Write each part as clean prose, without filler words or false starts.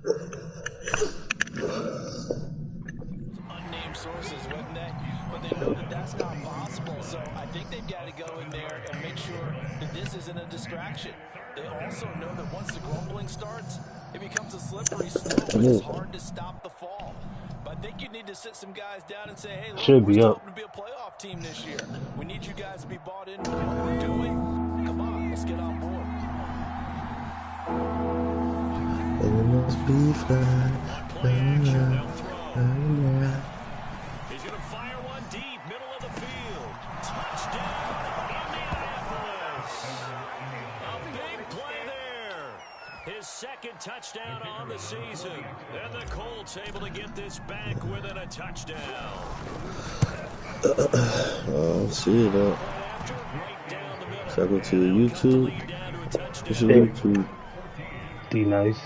Unnamed sources, wouldn't they? But they know that that's not possible. So I think they've got to go in there and make sure that this isn't a distraction. They also know that once the grumbling starts, it becomes a slippery slope and it's hard to stop the fall. But I think you need to sit some guys down and say, hey, look, we're still hoping to be a playoff team this year. We need you guys to be bought into what we're doing. Come on, let's get on board. It must be fun. He's going to fire one deep, middle of the field. Touchdown, Indianapolis. A big play there. His second touchdown on the season. And the Colts able to get this back within a touchdown. See it up. So I go to YouTube. This is YouTube. D nice.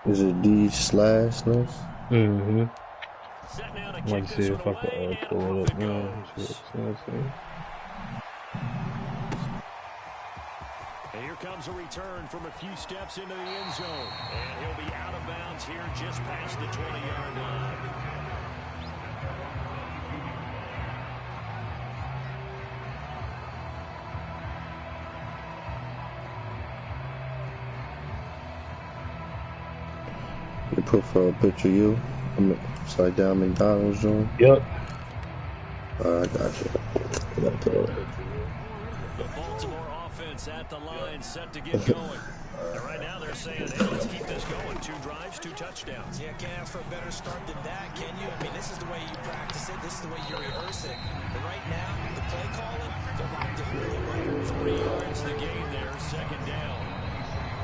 Is it D/nice? Mm-hmm. Let's see if I can pull it up now. And here comes a return from a few steps into the end zone. And he'll be out of bounds here just past the 20-yard line. Your profile picture, you. I'm upside down McDonald's joint. Yep. I got you. I gotta put it on. The Baltimore offense at the line, set to get going. And right now they're saying, hey, let's keep this going. 2 drives, 2 touchdowns. Yeah, can't ask for a better start than that, can you? I mean, this is the way you practice it. This is the way you rehearse it. But right now, the play calling, they're locked in really well. 3 yards the gain there, second down.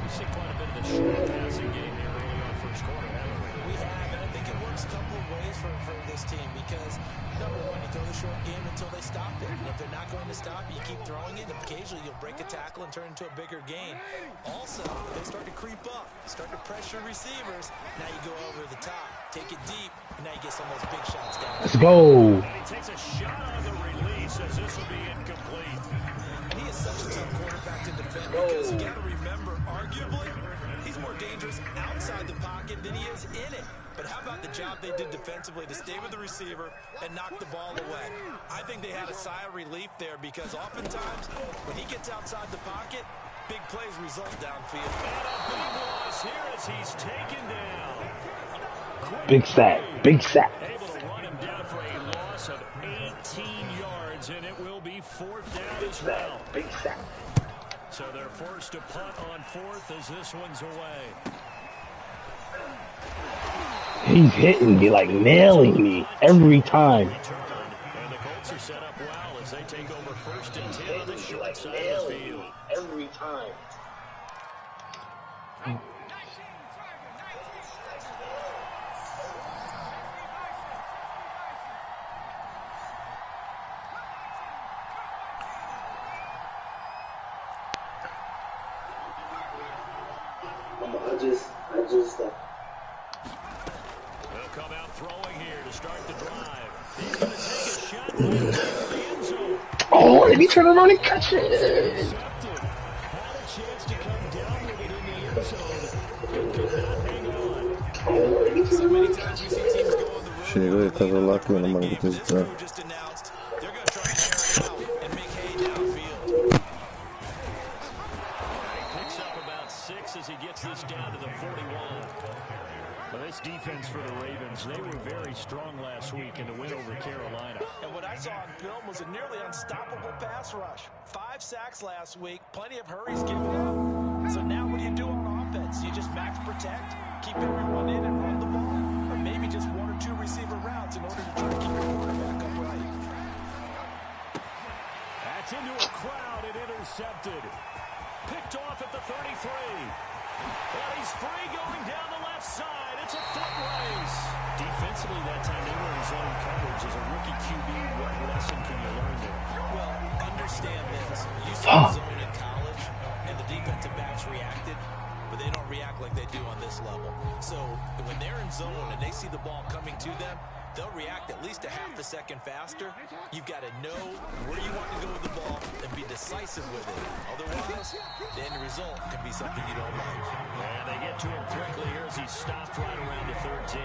We've seen quite a bit of the short passing game here early on first quarter, haven't we? We have, and I think it works a couple of ways for this team because, number one, you throw the short game until they stop it. And if they're not going to stop it, you keep throwing it, and occasionally you'll break a tackle and turn into a bigger gain. Also, they start to creep up, start to pressure receivers. Now you go over the top, take it deep, and now you get some of those big shots down. Let's go. And he takes a shot on the release as this will be incomplete. And he is such a tough quarterback to defend because you got to remember, arguably, he's more dangerous outside the pocket than he is in it. But how about the job they did defensively to stay with the receiver and knock the ball away? I think they had a sigh of relief there because oftentimes when he gets outside the pocket, big plays result downfield. And a big loss here as he's taken down. Big sack. Big sack. Able to run him down for a loss of 18 yards, and it will be 4th down as well. Big sack. So they're forced to punt on 4th as this one's away. He's hitting me, like nailing me every time. And the Colts are set up well as they take over 1st and 10 on the short side of the field. Every time. I just They'll come out throwing here to start the drive. He's going to take a shot for the end zone. Oh, let me turn around and catch it. Intercepted. Had a chance to come down with it in the end zone. Could not hang on. So many times we see teams go on the road. Shit, go ahead, cover lock me and I'm gonna get this done. Just announced they're going to try and air it out and make hay downfield. He picks up about 6 as he gets this down to the 41. Well, this defense for the Ravens, they were very strong last week in the win over Carolina. And what I saw on film was a nearly unstoppable pass rush. 5 sacks last week, plenty of hurries given up. So now what do you do on offense? You just max protect, keep everyone in and run the ball? Or maybe just 1 or 2 receiver routes in order to try to keep your quarterback upright? That's into a crowd and intercepted. Picked off at the 33. Well, he's free going down the left side. It's a foot race. Defensively that time they were in zone coverage. As a rookie QB, what lesson can you learn there? Well, understand this. You saw zone in college, and the defensive backs reacted, but they don't react like they do on this level. So when they're in zone and they see the ball coming to them, they'll react at least a half a second faster. You've got to know where you want to go with the ball and be decisive with it. Otherwise, the end result can be something you don't like. And they get to him quickly here as he stopped right around the 13.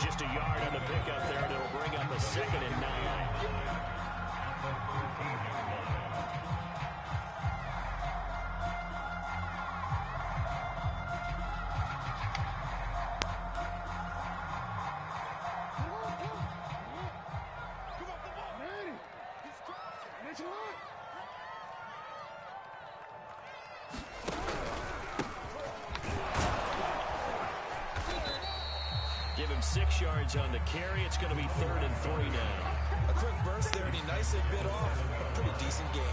Just a yard on the pickup there, and it'll bring up a 2nd and 9. Give him 6 yards on the carry. It's going to be 3rd and 3 now. A quick burst there, and he nicely bit off a pretty decent gain.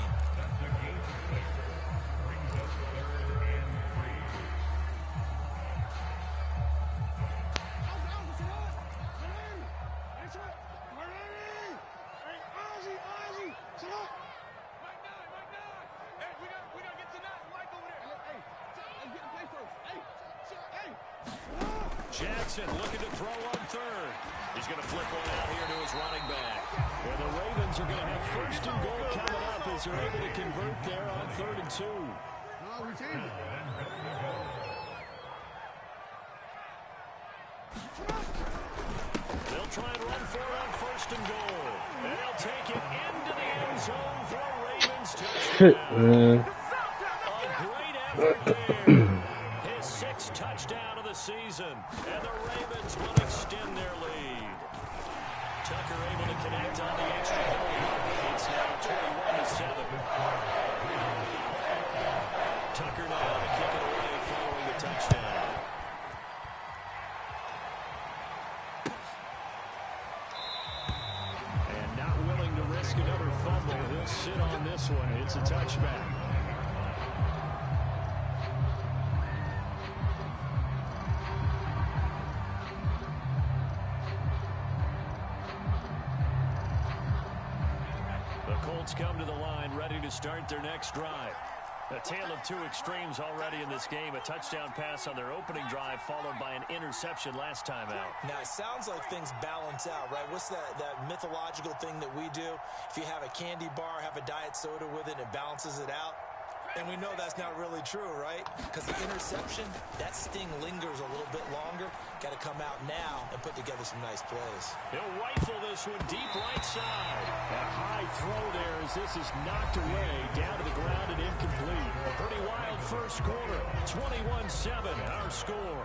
Jackson looking to throw on 3rd. He's going to flip one out here to his running back. And the Ravens are going to have 1st and goal coming up as they're able to convert there on 3rd and 2. They'll try and run for it on 1st and goal. And they'll take it into the end zone for a Ravens touchdown. A great effort there. His 6th touchdown of the season. And the Ravens will extend their lead. Tucker able to connect on the extra point. It's now 21-7. Tucker now to kick it away following the touchdown. And not willing to risk another fumble. He'll sit on this one. It's a touchback. Colts come to the line, ready to start their next drive. A tale of 2 extremes already in this game. A touchdown pass on their opening drive, followed by an interception last time out. Now, it sounds like things balance out, right? What's that mythological thing that we do? If you have a candy bar, have a diet soda with it, it balances it out. And we know that's not really true, right? Because the interception, that sting lingers a little bit longer. Got to come out now and put together some nice plays. He'll rifle this one deep right side. A high throw there as this is knocked away, down to the ground and incomplete. A pretty wild first quarter. 21-7, our score.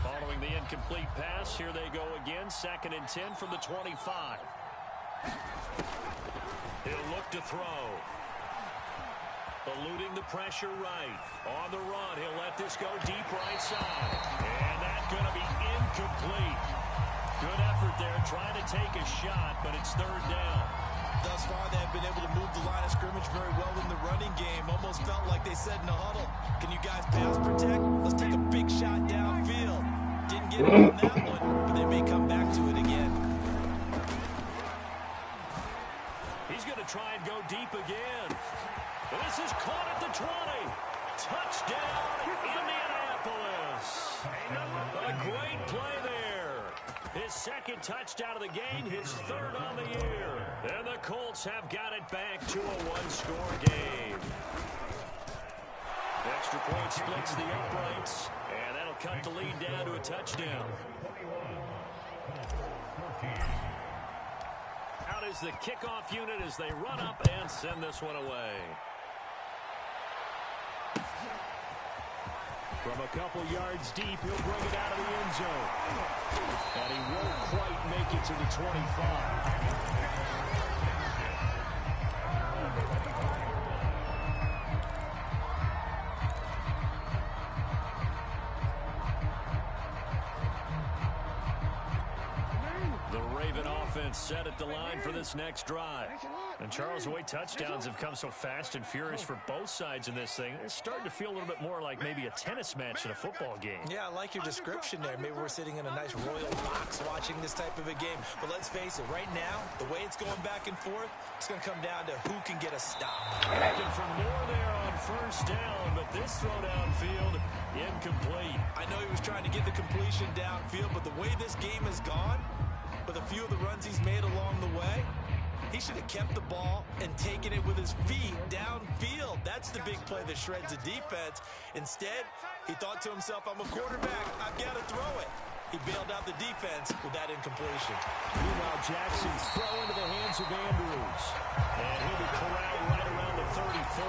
Following the incomplete pass, here they go again. 2nd and 10 from the 25. He'll look to throw. Eluding the pressure right. On the run, he'll let this go deep right side. And that's going to be incomplete. Good effort there, trying to take a shot, but it's 3rd down. Thus far, they have been able to move the line of scrimmage very well in the running game. Almost felt like they said in the huddle, can you guys pass protect? Let's take a big shot downfield. Didn't get it on that one, but they may come back to it again. He's going to try and go deep again. This is caught at the 20. Touchdown, Indianapolis. A great play there. His 2nd touchdown of the game, his 3rd on the year. And the Colts have got it back to a 1-score game. Extra point splits the uprights, and that'll cut the lead down to a touchdown. Out is the kickoff unit as they run up and send this one away. From a couple yards deep, he'll bring it out of the end zone. And he won't quite make it to the 25. offense set at the line for this next drive. And Charles, the way touchdowns have come so fast and furious for both sides in this thing, it's starting to feel a little bit more like maybe a tennis match in a football game. Yeah, I like your description there. Maybe we're sitting in a nice royal box watching this type of a game. But let's face it, right now, the way it's going back and forth, it's going to come down to who can get a stop. Looking for more there on first down, but this throw downfield, incomplete. I know he was trying to get the completion downfield, but the way this game has gone, with a few of the runs he's made along the way, he should have kept the ball and taken it with his feet downfield. That's the big play that shreds a defense. Instead, he thought to himself, I'm a quarterback, I've got to throw it. He bailed out the defense with that incompletion. Meanwhile, Jackson's throw into the hands of Andrews. And he'll be corralled right around the 34.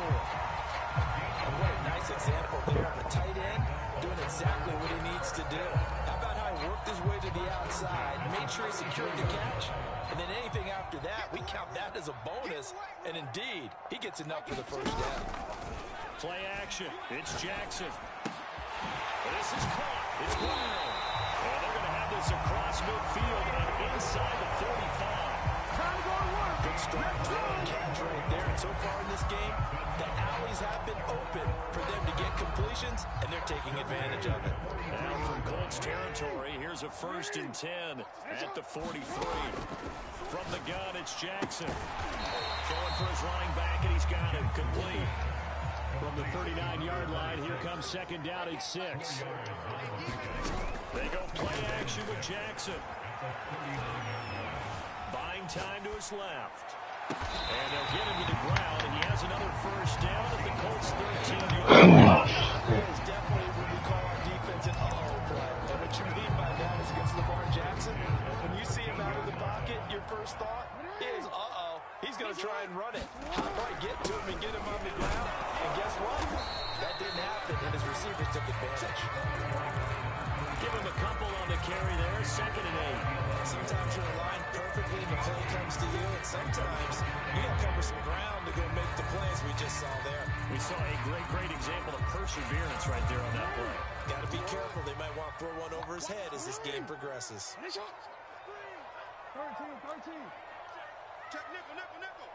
And what a nice example there of a tight end doing exactly what he needs to do. How about how he worked his way to the outside, made sure he secured the catch, and then anything after that, we count that as a bonus. And indeed, he gets enough for the first down. Play action. It's Jackson. This is caught. It's Brown. And they're going to have this across midfield and inside the 45. Good strike throw and catch right there. And so far in this game, the alleys have been open for them to get completions, and they're taking advantage of it. Now from Colts territory, here's a 1st and 10 at the 43. From the gun, it's Jackson. Going for his running back, and he's got it complete. From the 39-yard line, here comes 2nd down at 6. They go play action with Jackson. Buying time to his left. And they'll get him to the ground, and he has another first down at the Colts 13-yard line. That is definitely what we call our defense an uh-oh play. And what you mean by that is against Lamar Jackson, when you see him out of the pocket, your first thought is, uh-oh, he's going to try and run it. I'll probably get to him and get him on the ground. And guess what? That didn't happen, and his receivers took advantage. Give him a couple on the carry there, 2nd and 8. Sometimes you're aligned perfectly and the play comes to you, and sometimes you got to cover some ground to go make the plays we just saw there. We saw a great example of perseverance right there on that play. Got to be careful. They might want to throw one over his head as this game progresses. 13. Check nickel.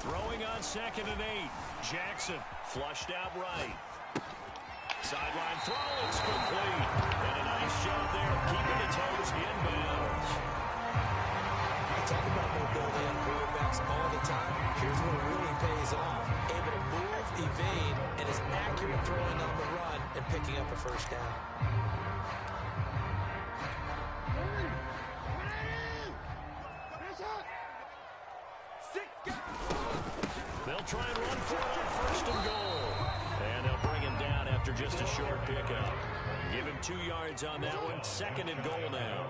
Throwing on 2nd and 8. Jackson flushed out right. Sideline throw, it's complete. And a nice job there of keeping the toes inbounds. I talk about mobility on quarterbacks all the time. Here's where it really pays off. Able to move, evade, and is accurate throwing on the run and picking up a first down. They'll try and run for it on 1st and goal. And they'll bring him down after just a short pickup. Give him 2 yards on that one. 2nd and goal now.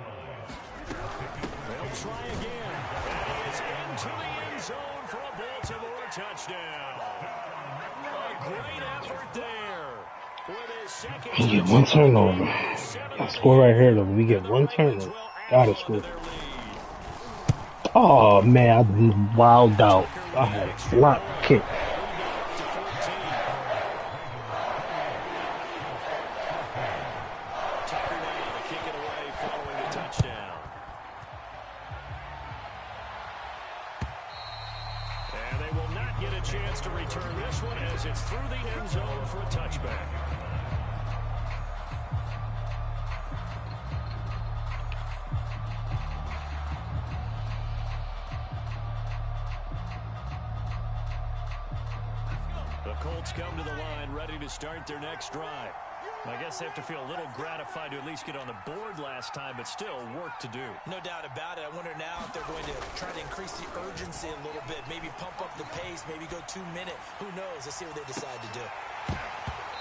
They'll try again. And he is into the end zone for a Baltimore touchdown. A great effort there. With his second We get one turnover. I score right here though. We get one turnover. Gotta score. Oh man, I wilded out. I had a flop kick. And they will not get a chance to return this one as it's through the end zone for a touchback. The Colts come to the line, ready to start their next drive. I guess they have to feel a little gratified to at least get on the board last time, but still work to do. No doubt about it. I wonder now if they're going to try to increase the urgency a little bit, maybe pump up the pace, maybe go 2-minute. Who knows? Let's see what they decide to do.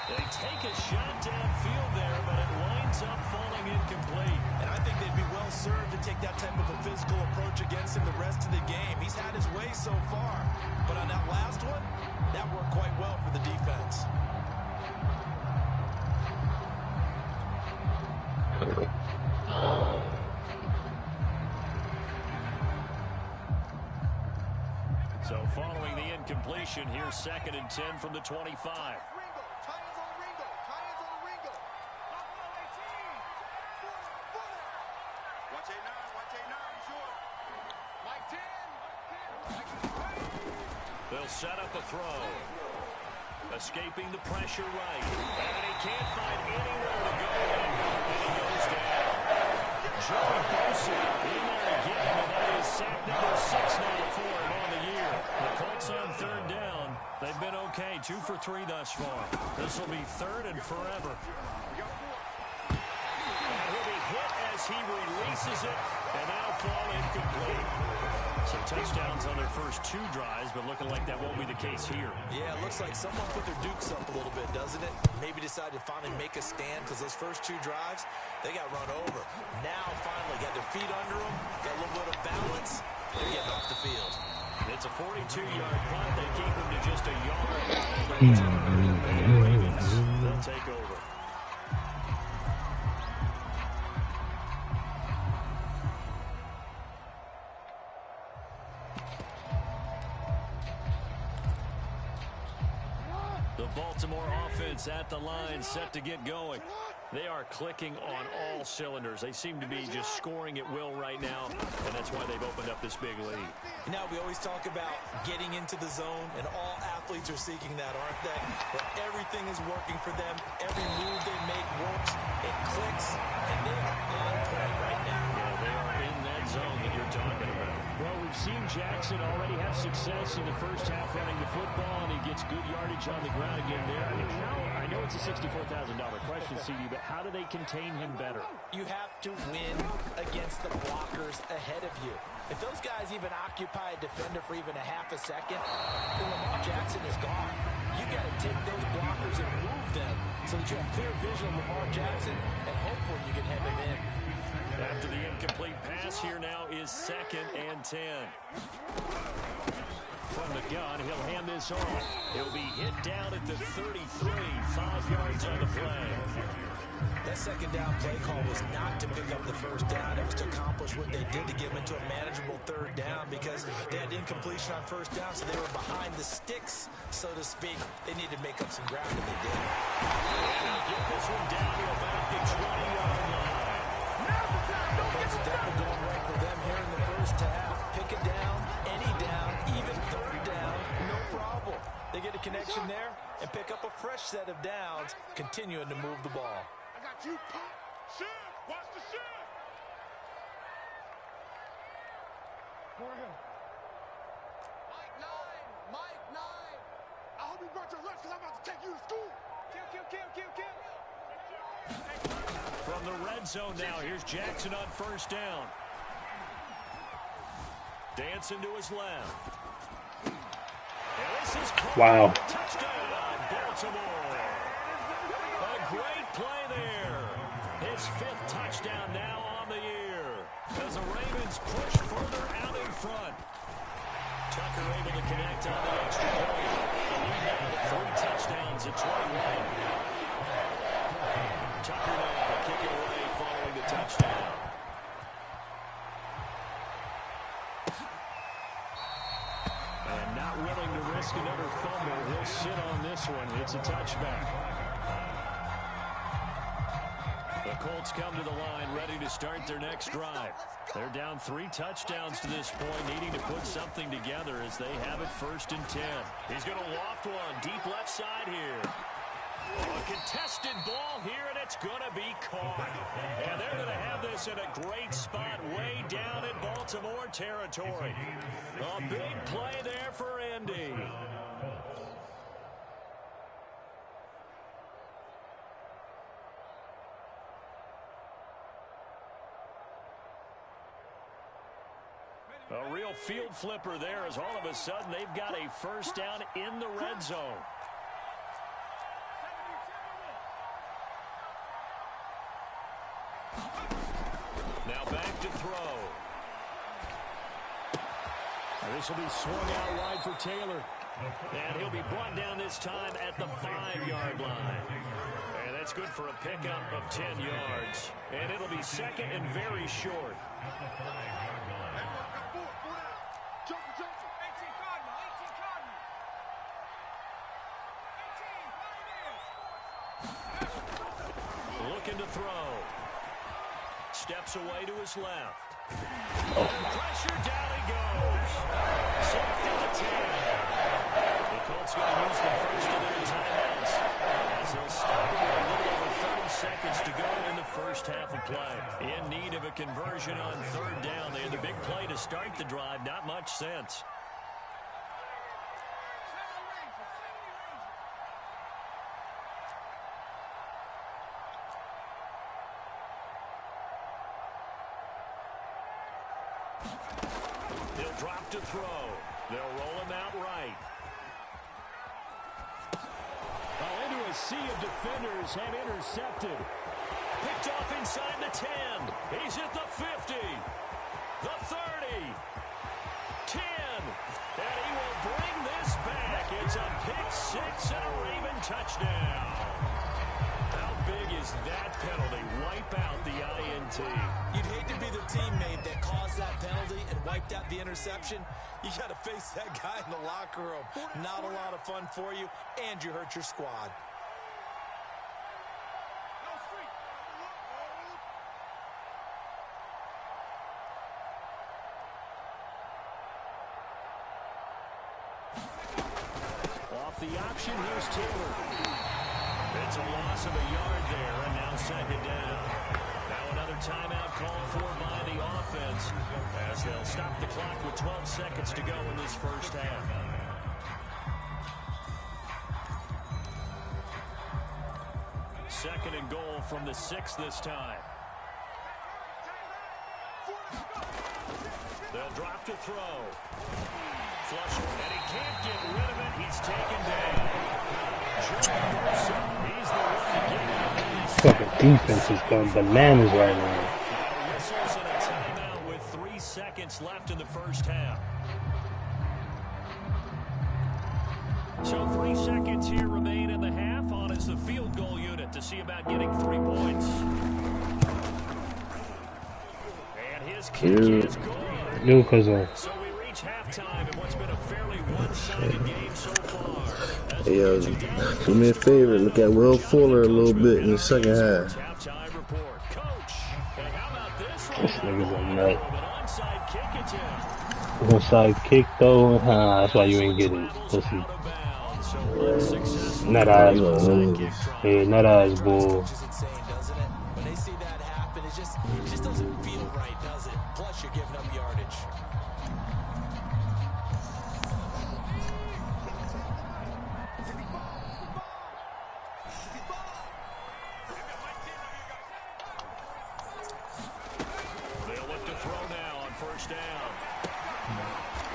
They take a shot downfield there, but it winds up falling incomplete. And I think they'd be well served to take that type of a physical approach against him the rest of the game. He's had his way so far, but on that last one, that worked quite well for the defense. So following the incompletion, here's 2nd and 10 from the 25. Watch They'll set up a throw. Escaping the pressure right. And he can't find anywhere to go. And he goes down. Joey Bosa in there again. And that is sack number 6 now for him on the year. The Colts on third down. They've been okay. 2 for 3 thus far. This will be third and forever. And he'll be hit as he releases it. And that'll fall incomplete. So touchdowns on their first 2 drives, but looking like that won't be the case here. Yeah, it looks like someone put their dukes up a little bit, doesn't it? Maybe decided to finally make a stand because those first 2 drives, they got run over. Now, finally, got their feet under them, got a little bit of balance, they're getting off the field. It's a 42-yard punt. They keep them to just a yard. And the Ravens, they'll take over. The Baltimore offense at the line, set to get going. They are clicking on all cylinders. They seem to be just scoring at will right now, and that's why they've opened up this big lead. Now, we always talk about getting into the zone, and all athletes are seeking that, aren't they? Where everything is working for them. Every move they make works. It clicks, and they are on point right now. Yeah, they are in that zone that you're talking about. Well, we've seen Jackson already have success in the first half running the football, and he gets good yardage on the ground again there. I know it's a $64,000 question, CD, but how do they contain him better? You have to win against the blockers ahead of you. If those guys even occupy a defender for even a half a second, then Lamar Jackson is gone. You got to take those blockers and move them so that you have clear vision of Lamar Jackson, and hopefully you can hem him in. After the incomplete pass, here now is 2nd and 10. From the gun, he'll hand this off. He'll be hit down at the 33, 5 yards on the play. That second down play call was not to pick up the first down. It was to accomplish what they did to get them into a manageable third down because they had incompletion on first down, so they were behind the sticks, so to speak. They needed to make up some ground, and they did. And they'll get this one down to about the 20-yard line. It's definitely going right for them here in the first half. Pick it down, any down, even third down, no problem. They get a connection there and pick up a fresh set of downs, continuing to move the ball. I got you, pop. Shift. Watch the shift. Go ahead. Mike 9. I hope you brought your lunch because I'm about to take you to school. Kill. From the red zone now, here's Jackson on first down. Dancing to his left. And this is Wow. touchdown, Baltimore. A great play there. His 5th touchdown now on the year. As the Ravens push further out in front. Tucker able to connect on the extra point. The lead now to 3 touchdowns at 21. Tucker now to kick it away following the touchdown. And not willing to risk another fumble. He'll sit on this one. It's a touchback. The Colts come to the line ready to start their next drive. They're down 3 touchdowns to this point, needing to put something together as they have it 1st and 10. He's going to loft one deep left side here. A contested ball here, and it's going to be caught. And they're going to have this in a great spot way down in Baltimore territory. A big play there for Indy. A real field flipper there as all of a sudden they've got a first down in the red zone. Now back to throw. This will be swung out wide for Taylor. And he'll be brought down this time at the 5-yard line. And that's good for a pickup of 10 yards. And it'll be 2nd and very short. Looking to throw. Steps away to his left. big play to start the drive, not much sense. He'll drop to throw. They'll roll him out right. Into a sea of defenders have intercepted. Picked off inside the 10. He's at the 50. The 30. 10. And he will bring this back. It's a pick six and a Raven touchdown. How big is that penalty? Wipe out the INT. You'd hate to be the teammate that caused that penalty and wiped out the interception. You got to face that guy in the locker room. Not a lot of fun for you, and you hurt your squad. Off the option, here's Taylor. It's a loss of a yard there, and now second down. Now another timeout called for by the offense, as they'll stop the clock with 12 seconds to go in this first half. Second and goal from the 6 this time. They'll drop to throw. Flush, and he can't get rid of it. He's taken down. He's the one to get it. Fucking defense is going bananas right now. Whistles and a timeout with 3 seconds left in the first half. So 3 seconds here remain in the half. On is the field goal unit to see about getting 3 points. And his kick is good. No, cause So we reach halftime in what's been a fairly one-sided game so far. Hey, yo, do me a favor. Look at Will Fuller a little bit in the second half. Halftime report. Coach, and how about this one? this nigga's a nut. An onside kick attempt. Onside kick though, that's why you ain't get it, pussy. Nut eyes, boy. Yeah, nut eyes, boy. Which is insane, doesn't it? When they see that happen, it just doesn't feel right, does it? Plus, you're giving up yardage. They'll look to throw now on first down.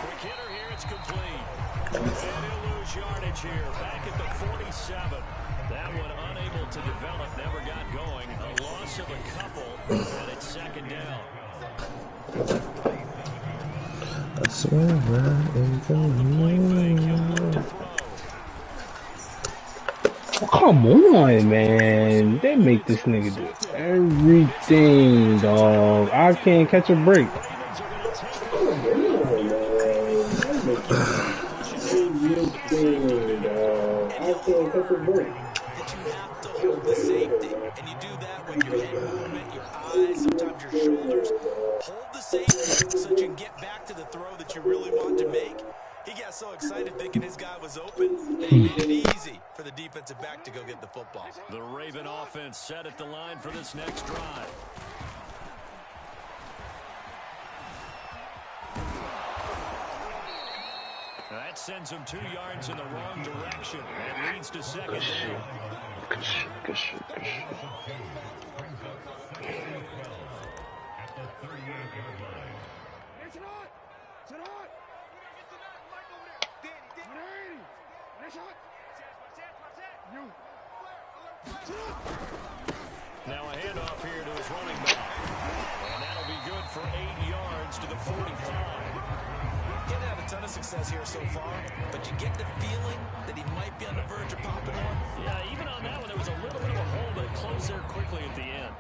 Quick hitter here, it's complete. And he'll lose yardage here, back at the 47. That one unable to develop, never got going. A loss of a couple, and it's second down. I swear I ain't going. Come on, man. They make this nigga do everything, dog. I can't catch a break. That you have to hold the safety, and you do that with your head movement, your eyes, sometimes your shoulders. Hold the safety so that you can get back to the throw that you really want to make. He got so excited thinking his guy was open that he made it easy for the defensive back to go get the football. The Raven offense set at the line for this next drive. That sends him 2 yards in the wrong direction and leads to second down. Good shit, good shit, good shit. Now a handoff here to his running back. And that'll be good for 8 yards to the 45. He hasn't had a ton of success here so far, but you get the feeling that he might be on the verge of popping one. Yeah, even on that one, there was a little bit of a hole, but it closed there quickly at the end.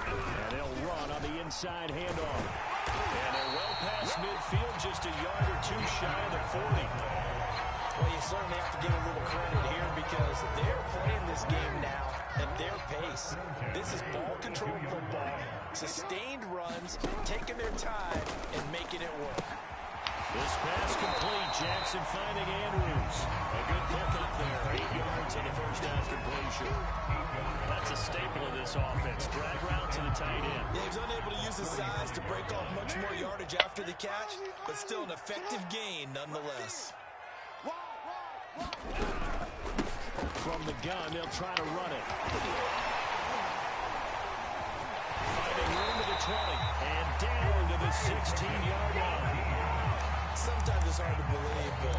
And they'll run on the inside handoff. And they're well past midfield, just a yard or 2 shy of the 40. Well, you certainly have to give a little credit here because they're playing this game now at their pace. This is ball control football, sustained runs, taking their time and making it work. This pass complete. Jackson finding Andrews. A good pickup there. 8 yards on the first down completion. this offense. Drag route to the tight end. Yeah, he's unable to use his size to break off much more yardage after the catch, but still an effective gain nonetheless. From the gun, they'll try to run it. Finding room to the 20 and down to the 16-yard line. Sometimes it's hard to believe, but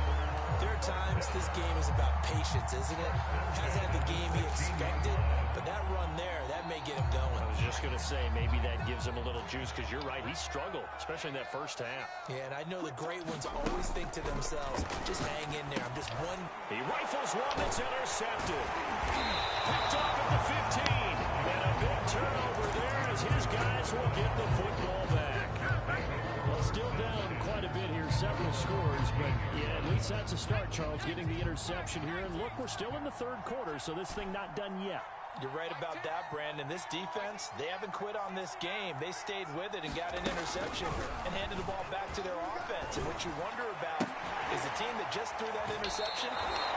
there are times this game is about patience, isn't it? Hasn't had the game he expected, but that run there, that may get him going. I was just going to say, maybe that gives him a little juice, because you're right, he struggled, especially in that first half. Yeah, and I know the great ones always think to themselves, just hang in there, I'm just one. He rifles one that's intercepted. Picked off at the 15. And a big turnover there as his guys will get the football back. Well, still down quite a bit here, several scores, but yeah, at least that's a start, Charles, getting the interception here. And look, we're still in the third quarter, so this thing not done yet. You're right about that, Brandon. This defense, they haven't quit on this game. They stayed with it and got an interception and handed the ball back to their offense. And what you wonder about is the team that just threw that interception,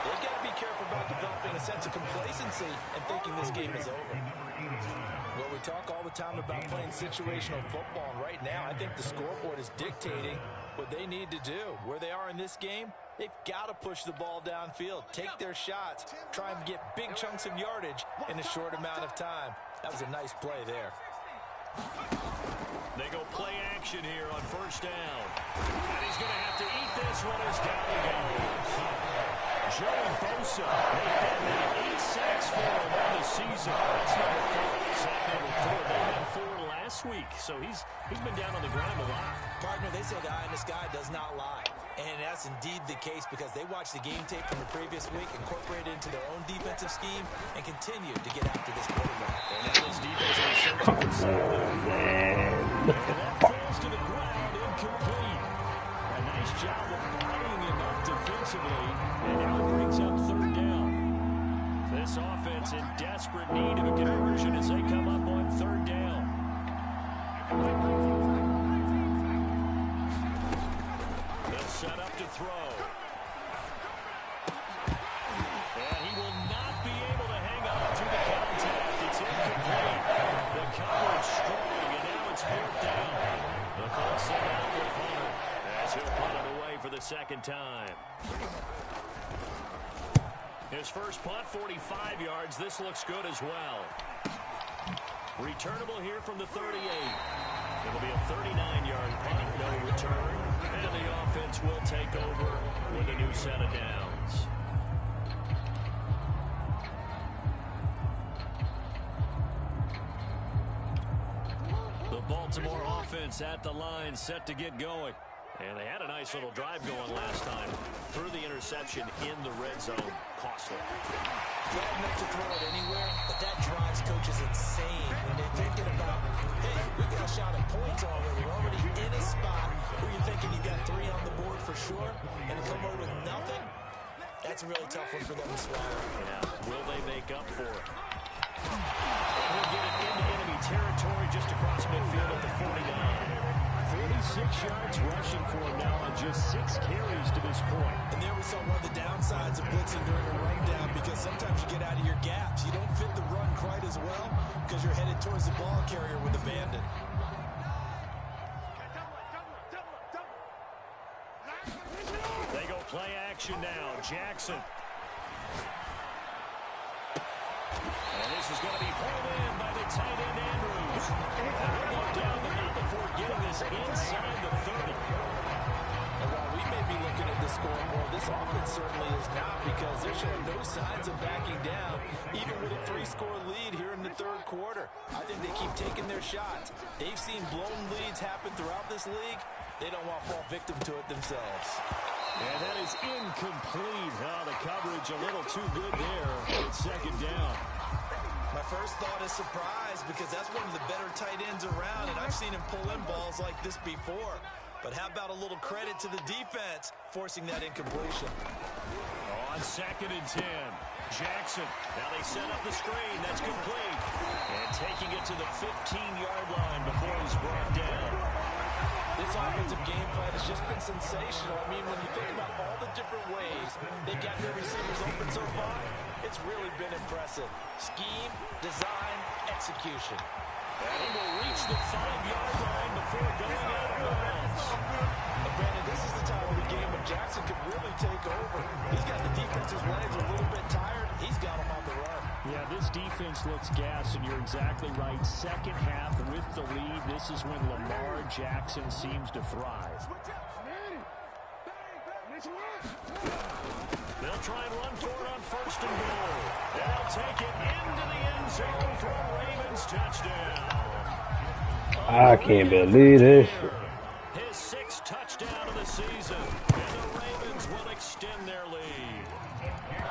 they've got to be careful about developing a sense of complacency and thinking this game is over. Well, we talk all the time about playing situational football, and right now I think the scoreboard is dictating what they need to do. Where they are in this game, they've got to push the ball downfield, take their shots, try and get big chunks of yardage in a short amount of time. That was a nice play there. They go play action here on first down. And he's going to have to eat this one as down he goes. Joey Bosa, they've got now 8 sacks for him on the season. That's number 4. Sack number 4. They had 4 last week, so he's been down on the ground a lot. Partner, they say the eye in the sky does not lie. And that's indeed the case because they watched the game tape from the previous week, incorporated it into their own defensive scheme, and continued to get after this quarterback. And now this defense is searching for something. And that falls to the ground, incomplete. A nice job of bodying him up defensively, and now it brings up third down. This offense in desperate need of a conversion as they come up on third down. They'll set up to throw. And he will not be able to hang on to the contact. It's incomplete. The coverage strong, and now it's fourth down. The call set out for punter as he'll punt it away for the second time. His first punt, 45 yards. This looks good as well. Returnable here from the 38. It'll be a 39-yard punt, no return. And the offense will take over with a new set of downs. The Baltimore offense at the line, set to get going. And they had a nice little drive going last time. Threw the interception in the red zone. Costly. Glad enough to throw it anywhere, but that drives coaches insane when they're thinking about, hey, we got a shot at points already. We're already in a spot where you're thinking you got 3 on the board for sure, and to come away with nothing, that's a really tough one for them to swallow. Yeah, will they make up for it? We'll get it into enemy territory just across midfield at the 49. 46 yards rushing for him now on just 6 carries to this point. And there we saw one of the downsides of blitzing during a rundown because sometimes you get out of your gaps. You don't fit the run quite as well because you're headed towards the ball carrier with abandon. They go play action now. Jackson. And this is going to be pulled in by the tight end Andrews. And we'll go down the middle before getting this inside the 30. And while we may be looking at the scoreboard, this offense certainly is not because they're showing no signs of backing down, even with a 3-score lead here in the third quarter. I think they keep taking their shots. They've seen blown leads happen throughout this league. They don't want to fall victim to it themselves. And that is incomplete. Oh, the coverage a little too good there. It's second down. My first thought is surprise because that's one of the better tight ends around, and I've seen him pull in balls like this before. But how about a little credit to the defense forcing that incompletion? On second and 10, Jackson. Now they set up the screen. That's complete. And taking it to the 15-yard line before he's brought down. This offensive game plan has just been sensational. I mean, when you think about all the different ways they got their receivers open so far, it's really been impressive. Scheme, design, execution. And he will reach the 5-yard line before going out of bounds. Brandon, this is the time of the game when Jackson could really take over. He's got the defense's legs a little bit tired. He's got them on the run. Yeah, this defense looks gassed, and you're exactly right. Second half with the lead, this is when Lamar Jackson seems to thrive. They'll try and run for it on first and goal. And they'll take it into the end zone for a Ravens touchdown. I can't believe this. His 6th touchdown of the season. And the Ravens will extend their lead.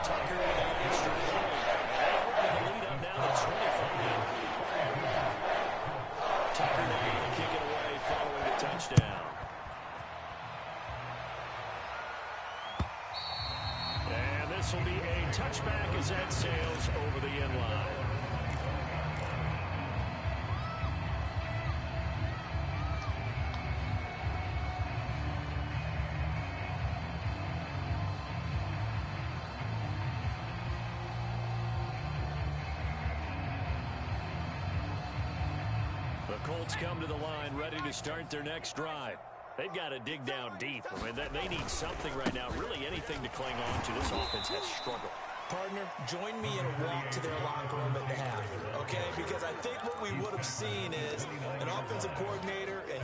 Tucker with an extra point. They open the lead up now to 25. Tucker now to kick it away following the touchdown. And this will be a touchback as that sails over the end line. The Colts come to the line ready to start their next drive. They've got to dig down deep. I mean, they need something right now, really anything to cling on to. This offense has struggled. Partner, join me in a walk to their locker room at the half, okay? Because I think what we would have seen is an offensive coordinator and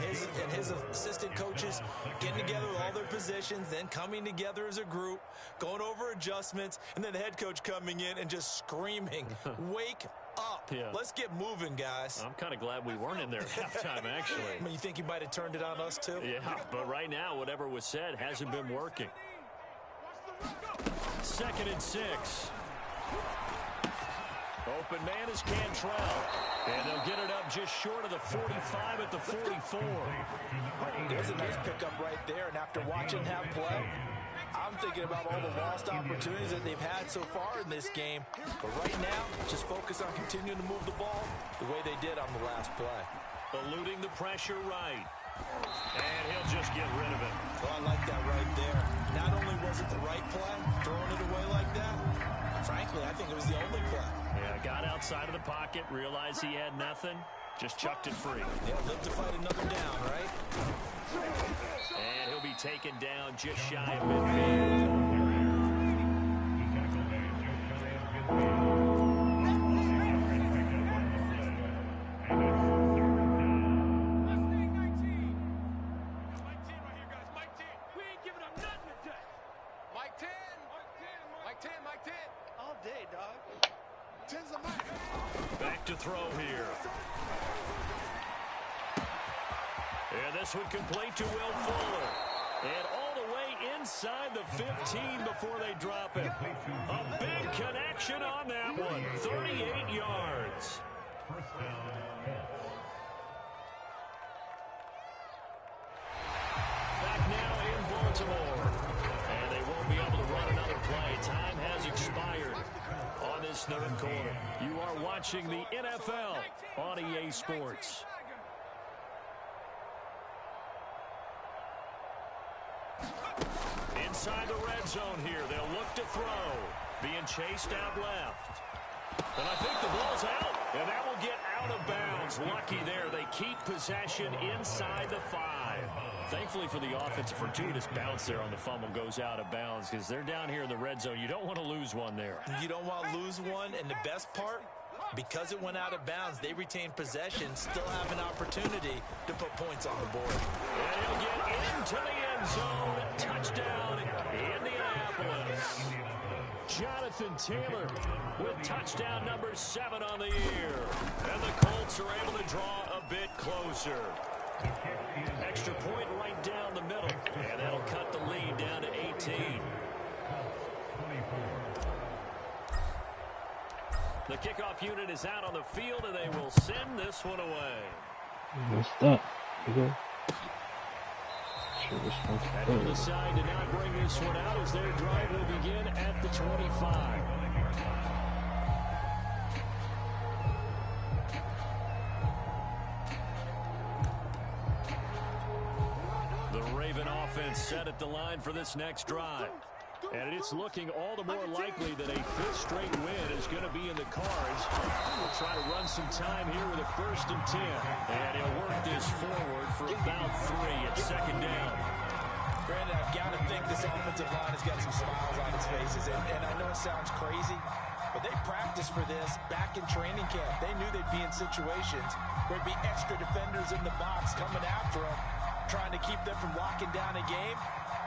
his assistant coaches getting together with all their positions, then coming together as a group, going over adjustments, and then the head coach coming in and just screaming, wake up. Yeah. Let's get moving, guys. I'm kind of glad we weren't in there at halftime, actually. I mean, you think he might have turned it on us, too? Yeah, but right now, whatever was said hasn't been working. 2nd and 6. Open man is Cantrell. And they'll get it up just short of the 45 at the 44. There's a nice pickup right there, and after watching that play, I'm thinking about all the lost opportunities that they've had so far in this game. But right now, just focus on continuing to move the ball the way they did on the last play. Eluding the pressure right. And he'll just get rid of it. Well, I like that right there. Not only was it the right play, throwing it away like that, frankly, I think it was the only play. Yeah, got outside of the pocket, realized he had nothing, just chucked it free. Yeah, live to fight another down, right? And he'll be taken down just shy of midfield. Back to throw here. And this one complete to Will Fuller. And all the way inside the 15 before they drop it. A big connection on that one. 38 yards. Back now in Baltimore. And they won't be able to run another play. Time has expired on this 3rd quarter. You are watching the NFL on EA Sports. Inside the red zone here. They'll look to throw. Being chased out left. And I think the ball's out. And that will get out of bounds. Lucky there. They keep possession inside the 5. Thankfully for the offense, a fortuitous bounce there on the fumble goes out of bounds because they're down here in the red zone. You don't want to lose one there. You don't want to lose one. And the best part, because it went out of bounds, they retained possession, still have an opportunity to put points on the board. And he'll get into the end zone. Touchdown, Indianapolis. Jonathan Taylor with touchdown number 7 on the year. And the Colts are able to draw a bit closer. Extra point right down the middle. And that'll cut the lead down to 18. The kickoff unit is out on the field, and they will send this one away. What's that? Okay. And they'll decide to not bring this one out as their drive will begin at the 25. The Raven offense set at the line for this next drive. And it's looking all the more likely that a fifth straight win is going to be in the cards. We'll try to run some time here with a 1st and 10. And he'll work this forward for about 3 at 2nd down. Brandon, I've got to think this offensive line has got some smiles on its faces. And I know it sounds crazy, but they practiced for this back in training camp. They knew they'd be in situations where there'd be extra defenders in the box coming after them, trying to keep them from locking down a game.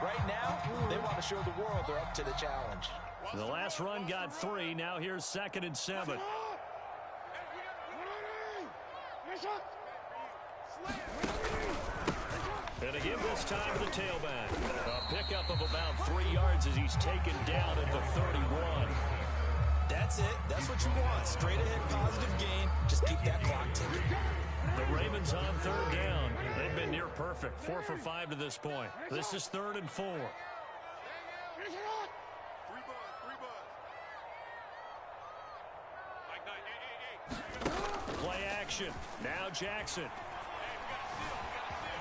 Right now, they want to show the world they're up to the challenge. The last run got 3. Now here's 2nd and 7. And again this time to the tailback. A pickup of about 3 yards as he's taken down at the 31. That's it. That's what you want. Straight ahead positive gain. Just keep that clock ticking. The Ravens on 3rd down. They've been near perfect. 4 for 5 to this point. This is 3rd and 4. Play action. Now Jackson.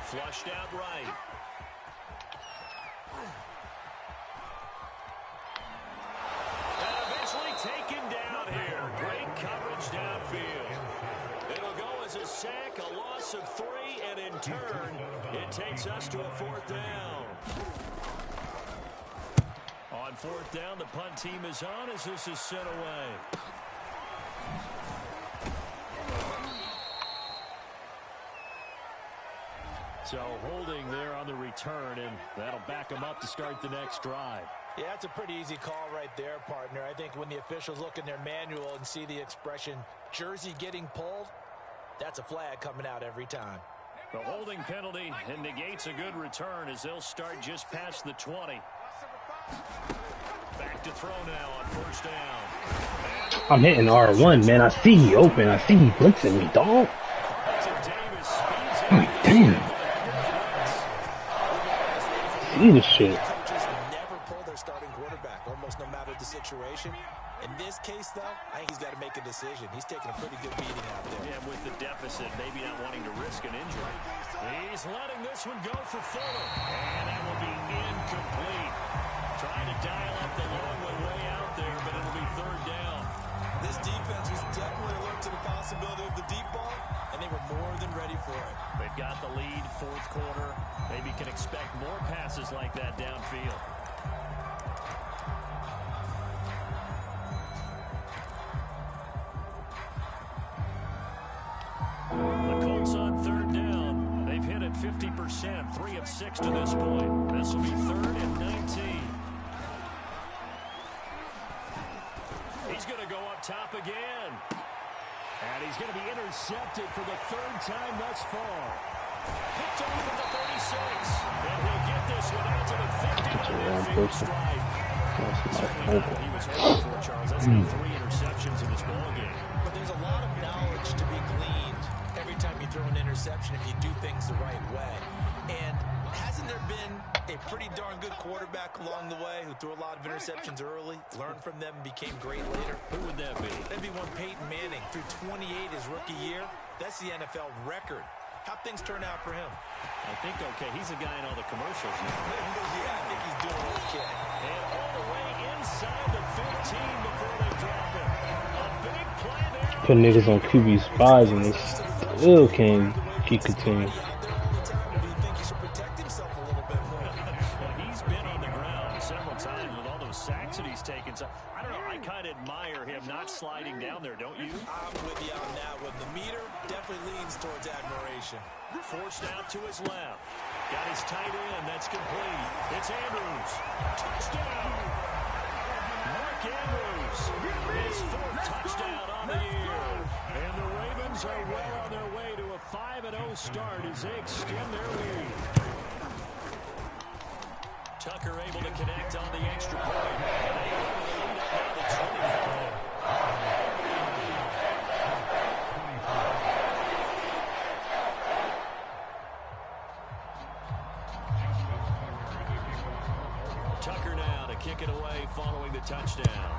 Flushed out right. And eventually taken down here. Great coverage downfield. It'll go as a sack, a loss of 3, and in turn, it takes us to a 4th down. On 4th down, the punt team is on as this is sent away. So holding there on the return, and that'll back them up to start the next drive. Yeah, that's a pretty easy call right there, partner. I think when the officials look in their manual and see the expression jersey getting pulled, that's a flag coming out every time. The holding penalty and negates a good return as they'll start just past the 20. Back to throw now on 1st down. I'm hitting R1, man. I see you open. I see you blitzing me, dog. Oh, damn. See this shit. Coaches never pull their starting quarterback, almost no matter the situation. In this case, though, I think he's got to make a decision. He's taking a pretty good beating out there. Yeah, with the deficit, maybe not wanting to risk an injury. He's letting this one go for Fuller. And that will be incomplete. Trying to dial up the long one way out there, but it'll be 3rd down. This defense was definitely alert to the possibility of the deep ball, and they were more than ready for it. They've got the lead, 4th quarter. Maybe can expect more passes like that downfield. The Colts on 3rd down. They've hit it 50%, 3 of 6 to this point. This will be 3rd and 19. He's going to go up top again. And he's going to be intercepted for the 3rd time thus far. Picked off at the 36. And he'll get this one out to the 50-yard stride. Certainly not what he was hoping for, Charles. That's been 3 interceptions in this ballgame. But there's a lot of knowledge to be gleaned every time you throw an interception if you do things the right way. And hasn't there been a pretty darn good quarterback along the way who threw a lot of interceptions early, learned from them, and became great later? Who would that be? That'd be one Peyton Manning. Threw 28 his rookie year. That's the NFL record. How'd things turn out for him? I think okay. He's a guy in all the commercials now. Yeah, I think he's doing okay. And all the way inside the 15 before they drop it. A big play there. Put niggas on QB spies and they still can't keep continuing. He's been on the ground several times with all those sacks that he's taken. So I don't know. I kind of admire him not sliding down there, don't you? I'm with you on that one. The meter definitely leans towards admiration. Forced out to his left. Got his tight end. That's complete. It's Andrews. Touchdown. Mark Andrews. His 4th touchdown on the year. And the Ravens are well on their way to a 5-0 start as they extend their lead. Tucker able to connect on the extra point. And they go to the lead up now to 25. Tucker now to kick it away following the touchdown.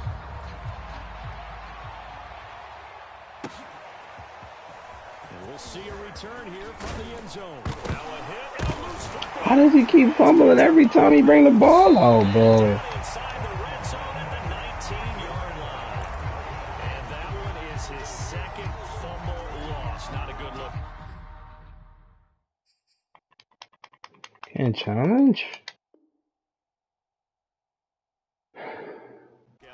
And we'll see a return here from the end zone. Now a hit and a loose football. How does he keep fumbling every time he bring the ball out, bro? Inside Can't challenge? Out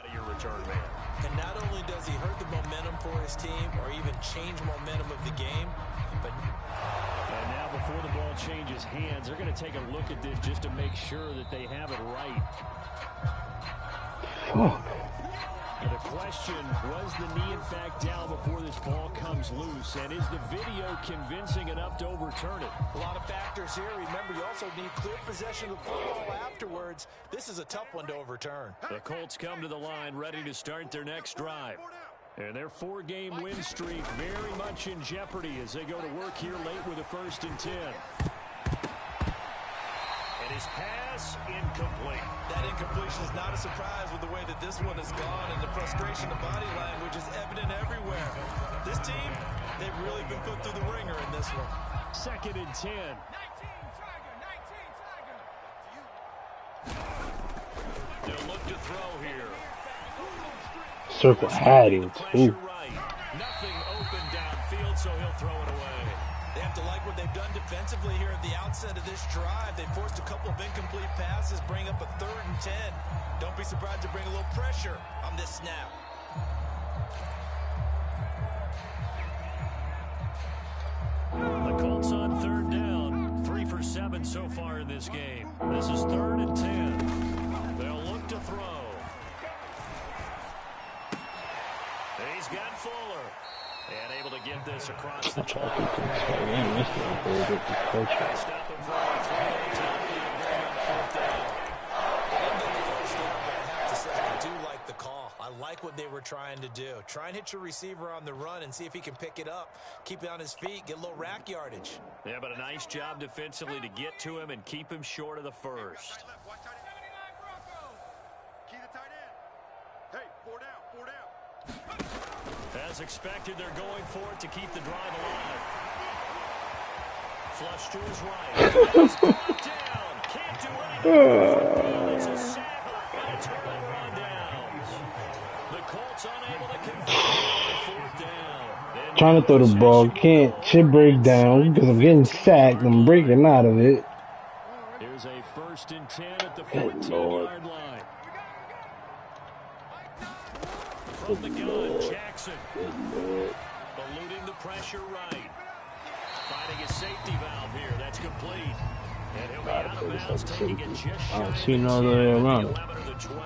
of your return man. And not only does he hurt the momentum for his team or even change momentum of the game, but... And now before the ball changes hands, they're going to take a look at this just to make sure that they have it right. Fuck. And the question, was the knee in fact down before this ball comes loose? And is the video convincing enough to overturn it? A lot of factors here. Remember, you also need clear possession of the football afterwards. This is a tough one to overturn. The Colts come to the line ready to start their next drive. And their 4-game win streak very much in jeopardy as they go to work here late with a 1st and 10. And his pass incomplete. That incompletion is not a surprise with the way that this one has gone, and the frustration of body language is evident everywhere. This team, they've really been put through the ringer in this one. 2nd and 10. 19 Tiger, 19 Tiger. They'll look to throw here. Circle had him Pressure too. right. Nothing open downfield, so he'll throw it away. They have to like what they've done defensively here at the outset of this drive. They forced a couple of incomplete passes, bring up a 3rd and 10. Don't be surprised to bring a little pressure on this snap. The Colts on 3rd down. 3 for 7 so far in this game. This is 3rd and 10. They'll look to throw. He's got Fuller. And able to get this across the Stop line. him for a 3 time. I do like the call. I like what they were trying to do. Try and hit your receiver on the run and see if he can pick it up. Keep it on his feet, get a little rack yardage. Yeah, but a nice job defensively to get to him and keep him short of the first. Key the tight end. Hey, 4 down, 4 down. As expected, they're going for it to keep the drive alive. Flush to his right. He's brought down. Can't do anything. It's a sack and a turnover on downs. The Colts unable to convert on 4th down. Trying to throw the ball, can't. Shit break down because I'm getting sacked. I'm breaking out of it. Here's a 1st and 10 at the Good 14-yard line. From the gun, Jackson. Eluding the pressure right. Finding a safety valve here. That's complete. And he'll be out of bounds, taking it just shy I don't of see the no 10, other way the around. 11 or the 12.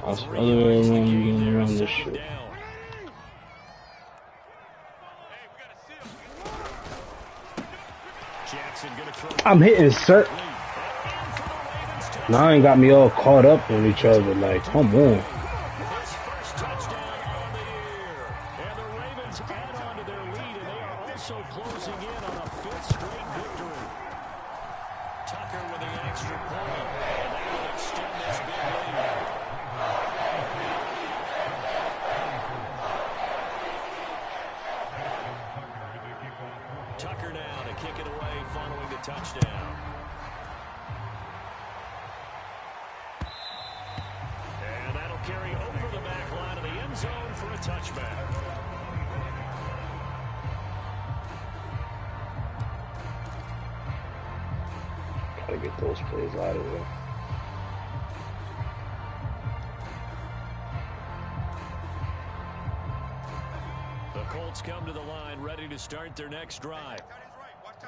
I see 3 other way yards to around gain getting there, around this 2nd shit. down. Jackson gonna throw. I'm hitting cert. Now I ain't got me all caught up on each other. Like, come on. His first touchdown on the year. And the Ravens add on to their lead, and they are also closing in on a 5th straight victory. Tucker with the extra point, and they will extend this big lead. Tucker now to kick it away following the touchdown. And that'll carry over the back line of the end zone for a touchback. Gotta get those plays out of there. The Colts come to the line ready to start their next drive.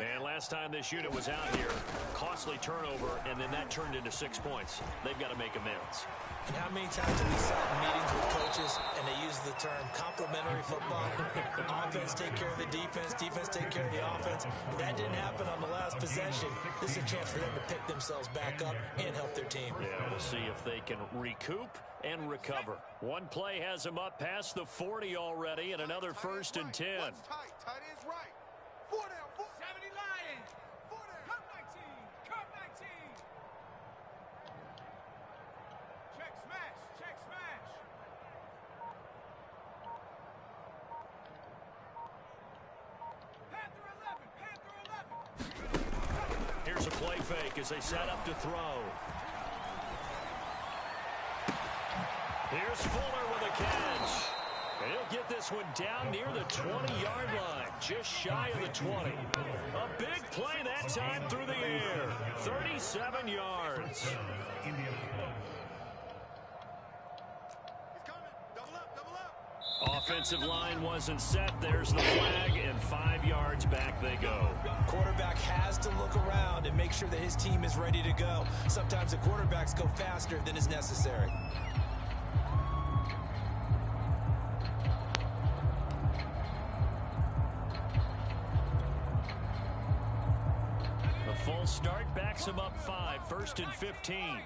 And last time this unit was out here, costly turnover, and then that turned into 6 points. They've got to make amends. And how many times have we sat in meetings with coaches and they use the term complementary football? Offense take care of the defense, defense take care of the offense. That didn't happen on the last possession. This is a chance for them to pick themselves back up and help their team. Yeah, we'll see if they can recoup and recover. One play has them up past the 40 already, and another 1st and 10. Tight end's right. 4 down, 70 Lions. 4 down. Cut 19. Cut 19. Check smash. Check smash. Panther 11. Panther 11. Here's a play fake as they set up to throw. Here's Fuller with a catch. He'll get this one down near the 20-yard line, just shy of the 20. A big play that time through the air, 37 yards. Offensive line wasn't set. There's the flag, and 5 yards back they go. Quarterback has to look around and make sure that his team is ready to go. Sometimes the quarterbacks go faster than is necessary. A full start backs him up 5, 1st and 15.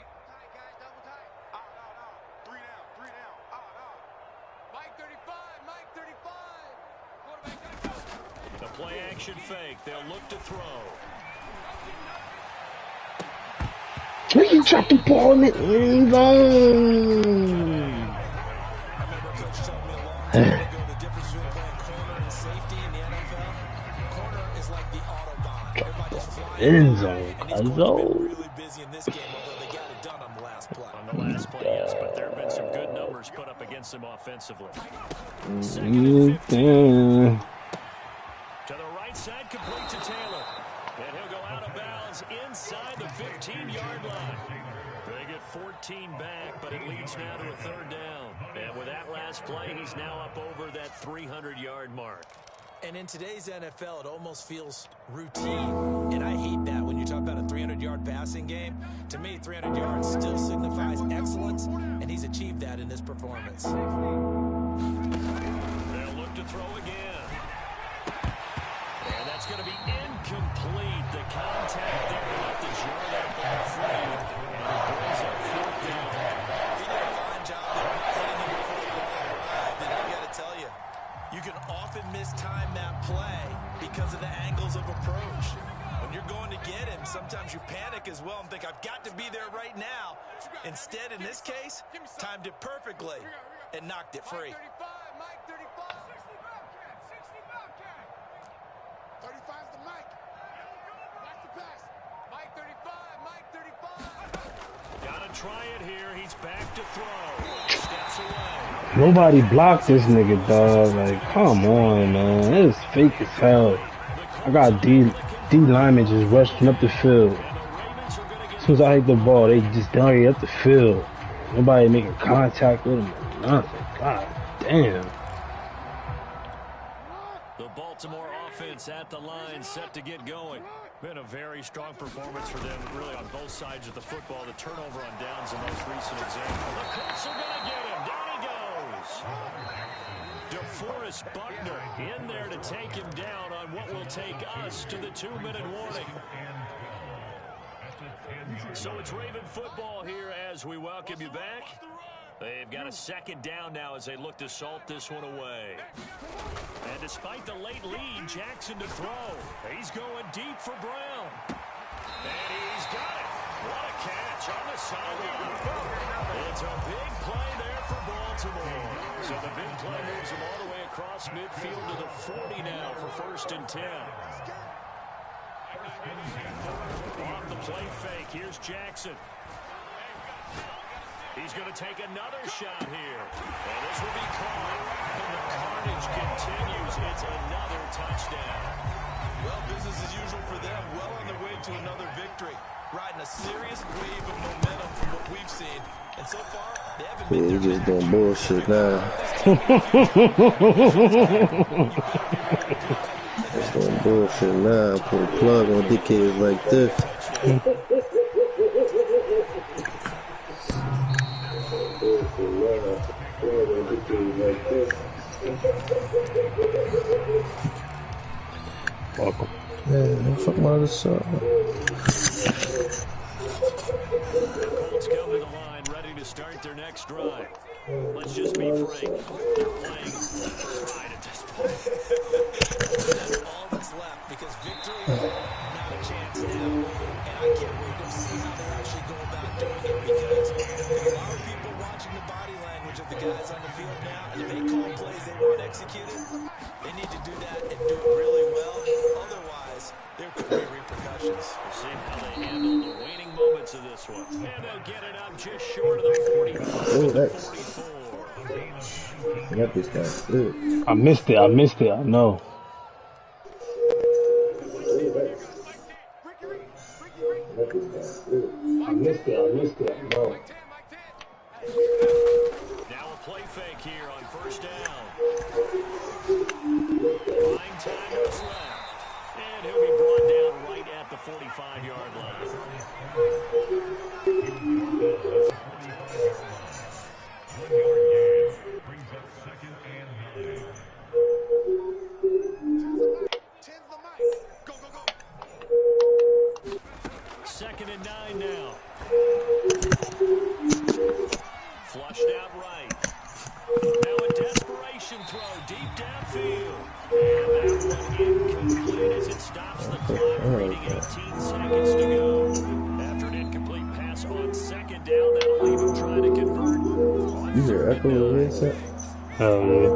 The play action fake. They'll look to throw. Where you drop the ball in the end zone? I remember Coach telling me a long time ago the difference between playing corner and safety in the NFL. Corner is like the Autobahn. Everybody just flies End zone, and he's going to be really busy in this game, although they got it done on the last play. On the last play, yes, but there have been some good numbers put up against him offensively. To the right side, complete to Taylor. And he'll go out of bounds inside the 15-yard line. They get 14 back, but it leads now to a 3rd down. And with that last play, he's now up over that 300-yard mark. And in today's NFL, it almost feels routine. And I hate that when you talk about a 300-yard passing game. To me, 300 yards still signifies excellence, and he's achieved that in this performance. They'll look to throw again. And that's going to be incomplete. The contact there left the jar that ball free. And it brings up 4th down. He did a fine job there not hitting him before the ball arrived. And I got to tell you, you can often mistime that play because of the angles of approach. When you're going to get him, sometimes you panic as well and think, I've got to be there right now. Instead, in this case, timed it perfectly and knocked it free. 35's the Mike. That's the pass. Mike 35, Mike 35. Gotta try it here. He's back to throw. Steps away. Nobody blocked this nigga, dog. Like, come on, man. That is fake as hell. I got D linemen just rushing up the field. As soon as I hit the ball, they just dug up the field. Nobody making contact with him. Nothing. God damn. The Baltimore offense at the line, set to get going. Been a very strong performance for them, really, on both sides of the football. The turnover on downs in most recent example. The Colts are going to get him. Down he goes. DeForest Buckner in there to take him down on what will take us to the 2-minute warning. So it's Raven football here as we welcome you back. They've got a 2nd down now as they look to salt this one away. And despite the late lead, Jackson to throw. He's going deep for Brown. And he's got it. What a catch on the sideline. It's a big play there for Baltimore. So the big play moves him all the way across midfield to the 40 now for 1st and 10. Off the play fake, here's Jackson. He's going to take another shot here. And this will be caught. And the carnage continues. It's another touchdown. Well, business as usual for them. Well on their way to another victory. Riding a serious wave of momentum from what we've seen. And so far, they haven't been Yeah, he just doing bullshit now. Just doing bullshit now. Put a plug on dickheads like this. Welcome. Yeah, fuck my other side. Colts come to the line, ready to start their next drive. Let's just be frank. They're playing pride at this point. That's all that's left because victory, not a chance now. And I can't wait to see how they actually go about doing it because there are a lot of people watching the body language of the guys on the field now. And if they call plays they want executed, they need to do that and do it really well. Otherwise, there could be repercussions. We'll see how they handle the waning moments of this one. And they'll get it up just short of the 45 to the 44. That bitch got split. I missed it. I missed it. I know. I missed it. I missed it. I know. Now a play fake here on first down. Buying time to his left. And he'll be brought down right at the 45-yard line. 1 yard gain brings up 2nd and 9. Tens the mic. Go, go, go. 2nd and 9 now. Flushed out right. Now a desperation throw deep downfield. And that one incomplete as it stops the clock, reading 18 seconds to go. After an incomplete pass on 2nd down, that'll leave him trying to convert. You hear echo in your headset? Hell yeah.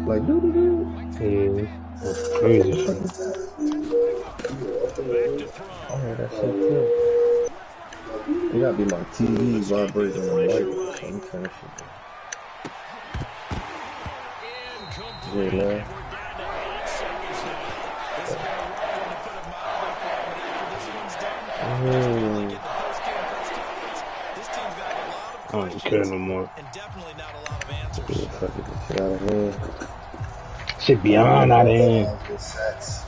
Like, doo-doo-doo. Yeah. That's crazy shit. Back to throw. I heard that shit too. It gotta be my TV vibrating on the light. I'm trying to shit. Incomplete. Yeah, man. We're down to 8 seconds now. This has been a rough one to put it mildly, but after this one's done, Oh. get the post-game press conference. This team's got a lot of I don't care questions no more. and definitely not a lot of answers. Yeah, fuck it, get out of here. Shit beyond out of here. Penalties.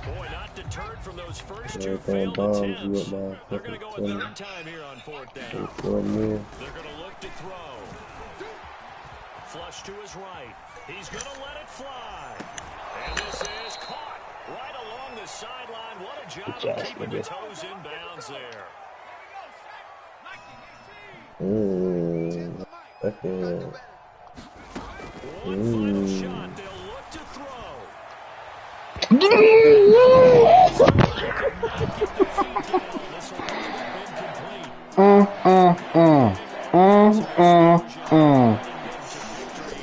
Boy, not deterred from those first Yeah, two throwing failed bombs, attempts. you up my They're going to go a fucking third time here on 4th down. 4 more. They're going to look to throw. Flush to his right. He's going to let it fly. And this is caught right along the sideline. What a job of keeping the toes in bounds there. Okay. One final shot. They'll look to throw.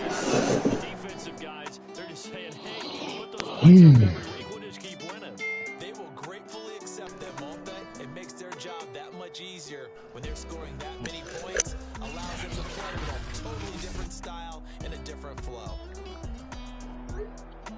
Defensive guys, they're just saying, hey, put those points up every week. We'll just keep winning. They will gratefully accept them, won't they? It makes their job that much easier when they're scoring that many points, allows them to play with a totally different style and a different flow.